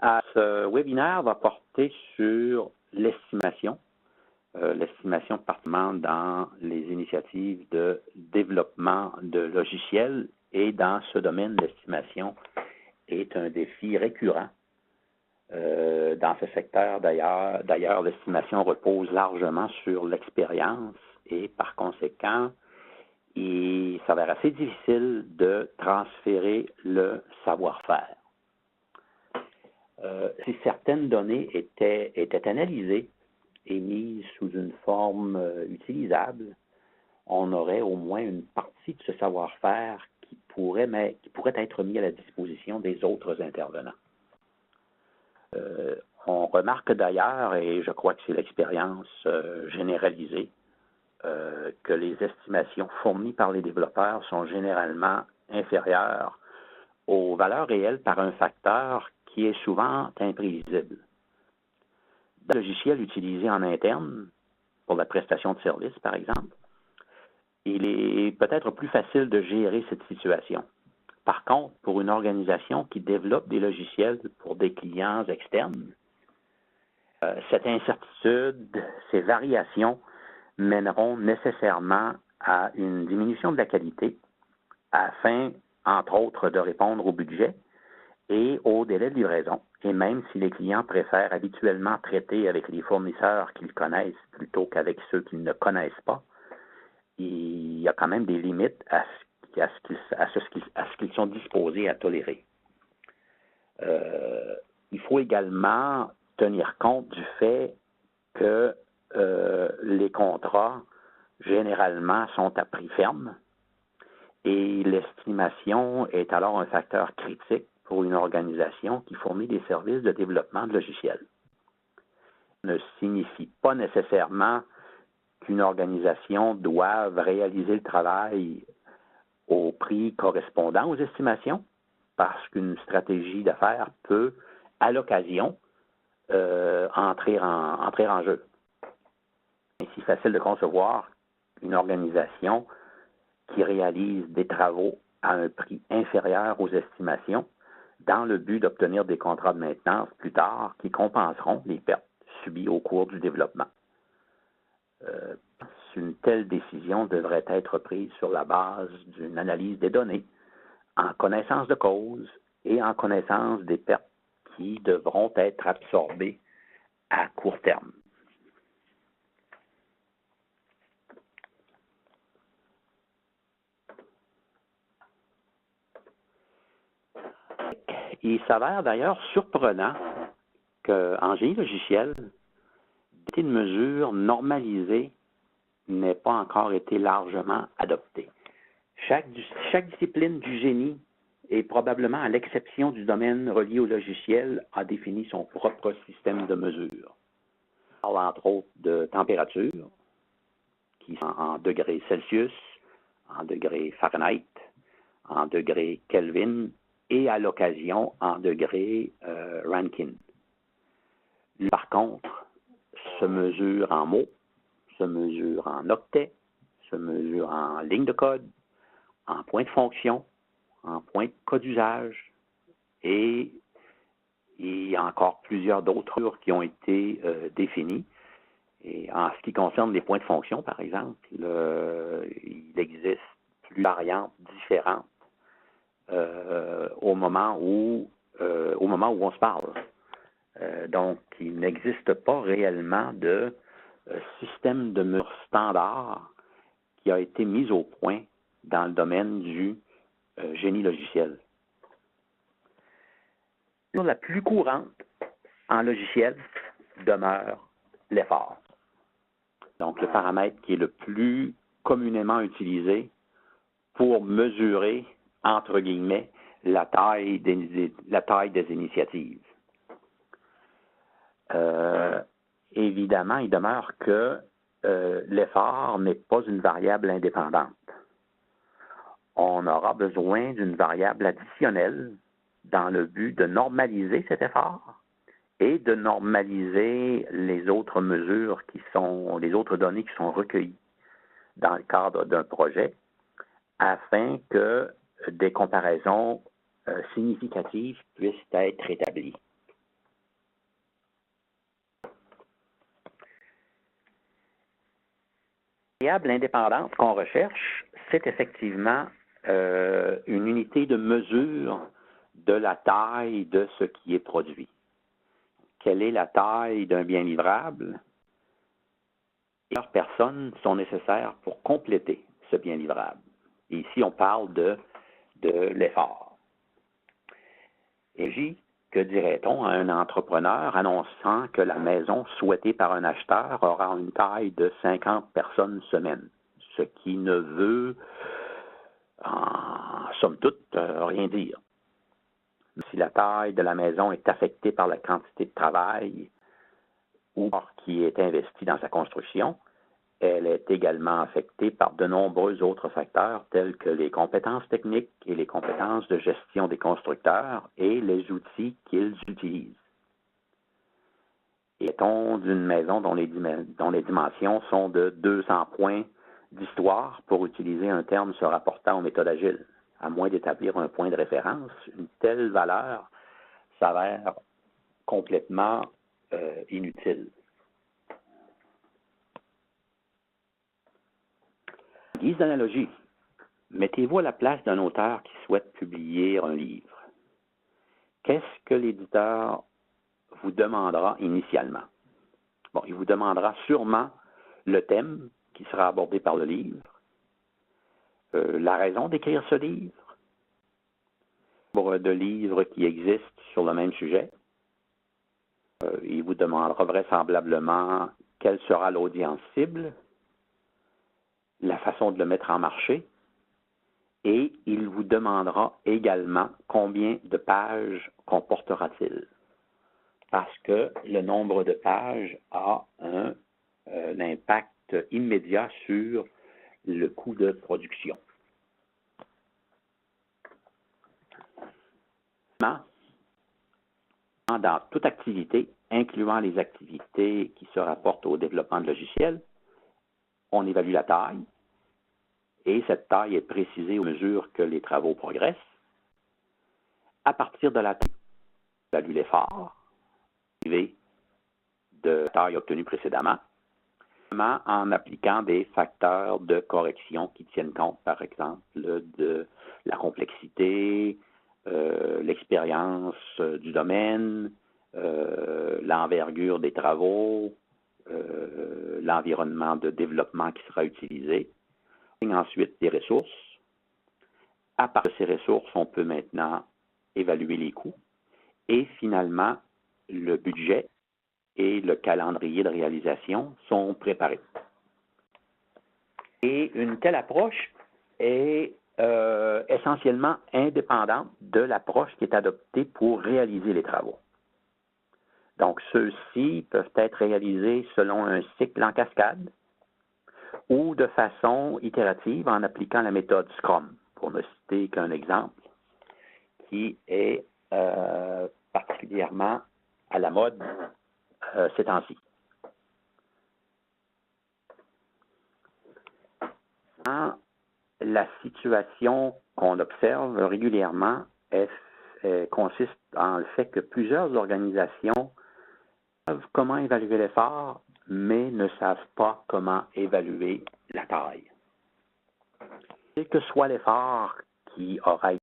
Ce webinaire va porter sur l'estimation, particulièrement dans les initiatives de développement de logiciels, et dans ce domaine, l'estimation est un défi récurrent. Dans ce secteur, d'ailleurs, l'estimation repose largement sur l'expérience et par conséquent, il s'avère assez difficile de transférer le savoir-faire. Si certaines données étaient analysées et mises sous une forme utilisable, on aurait au moins une partie de ce savoir-faire qui pourrait être mis à la disposition des autres intervenants. On remarque d'ailleurs, et je crois que c'est l'expérience généralisée, que les estimations fournies par les développeurs sont généralement inférieures aux valeurs réelles par un facteur qui est souvent imprévisible. Dans le logiciel utilisé en interne, pour la prestation de service par exemple, il est peut-être plus facile de gérer cette situation. Par contre, pour une organisation qui développe des logiciels pour des clients externes, cette incertitude, ces variations mèneront nécessairement à une diminution de la qualité afin, entre autres, de répondre au budget et au délai de livraison. Et même si les clients préfèrent habituellement traiter avec les fournisseurs qu'ils connaissent plutôt qu'avec ceux qu'ils ne connaissent pas, il y a quand même des limites à ce qu'ils sont disposés à tolérer. Il faut également tenir compte du fait que les contrats, généralement, sont à prix ferme et l'estimation est alors un facteur critique pour une organisation qui fournit des services de développement de logiciels. Ça ne signifie pas nécessairement qu'une organisation doive réaliser le travail au prix correspondant aux estimations, parce qu'une stratégie d'affaires peut, à l'occasion, entrer en jeu. C'est si facile de concevoir une organisation qui réalise des travaux à un prix inférieur aux estimations dans le but d'obtenir des contrats de maintenance plus tard qui compenseront les pertes subies au cours du développement. Une telle décision devrait être prise sur la base d'une analyse des données, en connaissance de cause et en connaissance des pertes qui devront être absorbées à court terme. Il s'avère d'ailleurs surprenant qu'en génie logiciel, une mesure normalisée n'ait pas encore été largement adoptée. Chaque discipline du génie, et probablement à l'exception du domaine relié au logiciel, a défini son propre système de mesure. On parle entre autres de température, qui sont en degrés Celsius, en degrés Fahrenheit, en degrés Kelvin, et à l'occasion en degrés Rankine. Par contre, se mesure en mots, se mesure en octets, se mesure en lignes de code, en points de fonction, en points de code d'usage, et il y a encore plusieurs d'autres qui ont été définis. Et en ce qui concerne les points de fonction, par exemple, il existe plusieurs variantes différentes au moment où on se parle. Donc, il n'existe pas réellement de système de mesure standard qui a été mis au point dans le domaine du génie logiciel. La plus courante en logiciel demeure l'effort. Donc, le paramètre qui est le plus communément utilisé pour mesurer, entre guillemets, la taille des initiatives. Évidemment, il demeure que l'effort n'est pas une variable indépendante. On aura besoin d'une variable additionnelle dans le but de normaliser cet effort et de normaliser les autres mesures les autres données qui sont recueillies dans le cadre d'un projet afin que des comparaisons significatives puissent être établies. variable indépendante qu'on recherche, c'est effectivement une unité de mesure de la taille de ce qui est produit. Quelle est la taille d'un bien livrable? Plusieurs personnes sont nécessaires pour compléter ce bien livrable. Et ici, on parle de l'effort. Et que dirait-on à un entrepreneur annonçant que la maison souhaitée par un acheteur aura une taille de 50 personnes semaine, ce qui ne veut, en somme toute, rien dire. Si la taille de la maison est affectée par la quantité de travail ou qui est investi dans sa construction, elle est également affectée par de nombreux autres facteurs tels que les compétences techniques et les compétences de gestion des constructeurs et les outils qu'ils utilisent. Est-on d'une maison dont les dimensions sont de 200 points d'histoire, pour utiliser un terme se rapportant aux méthodes agiles? À moins d'établir un point de référence, une telle valeur s'avère complètement inutile. Guise d'analogie, mettez-vous à la place d'un auteur qui souhaite publier un livre. Qu'est-ce que l'éditeur vous demandera initialement? Bon, il vous demandera sûrement le thème qui sera abordé par le livre, la raison d'écrire ce livre, le nombre de livres qui existent sur le même sujet. Il vous demandera vraisemblablement quelle sera l'audience cible, la façon de le mettre en marché, et il vous demandera également combien de pages comportera-t-il. Parce que le nombre de pages a un impact immédiat sur le coût de production. Dans toute activité, incluant les activités qui se rapportent au développement de logiciels, on évalue la taille, et cette taille est précisée au mesure que les travaux progressent. À partir de la taille, on évalue l'effort de la taille obtenue précédemment, en appliquant des facteurs de correction qui tiennent compte, par exemple, de la complexité, l'expérience du domaine, l'envergure des travaux, l'environnement de développement qui sera utilisé. Ensuite, des ressources. À partir de ces ressources, on peut maintenant évaluer les coûts. Et finalement, le budget et le calendrier de réalisation sont préparés. Et une telle approche est essentiellement indépendante de l'approche qui est adoptée pour réaliser les travaux. Donc, ceux-ci peuvent être réalisés selon un cycle en cascade ou de façon itérative en appliquant la méthode Scrum, pour ne citer qu'un exemple qui est particulièrement à la mode ces temps-ci. La situation qu'on observe régulièrement consiste en le fait que plusieurs organisations savent comment évaluer l'effort, mais ne savent pas comment évaluer la taille. Quel que soit l'effort qui aura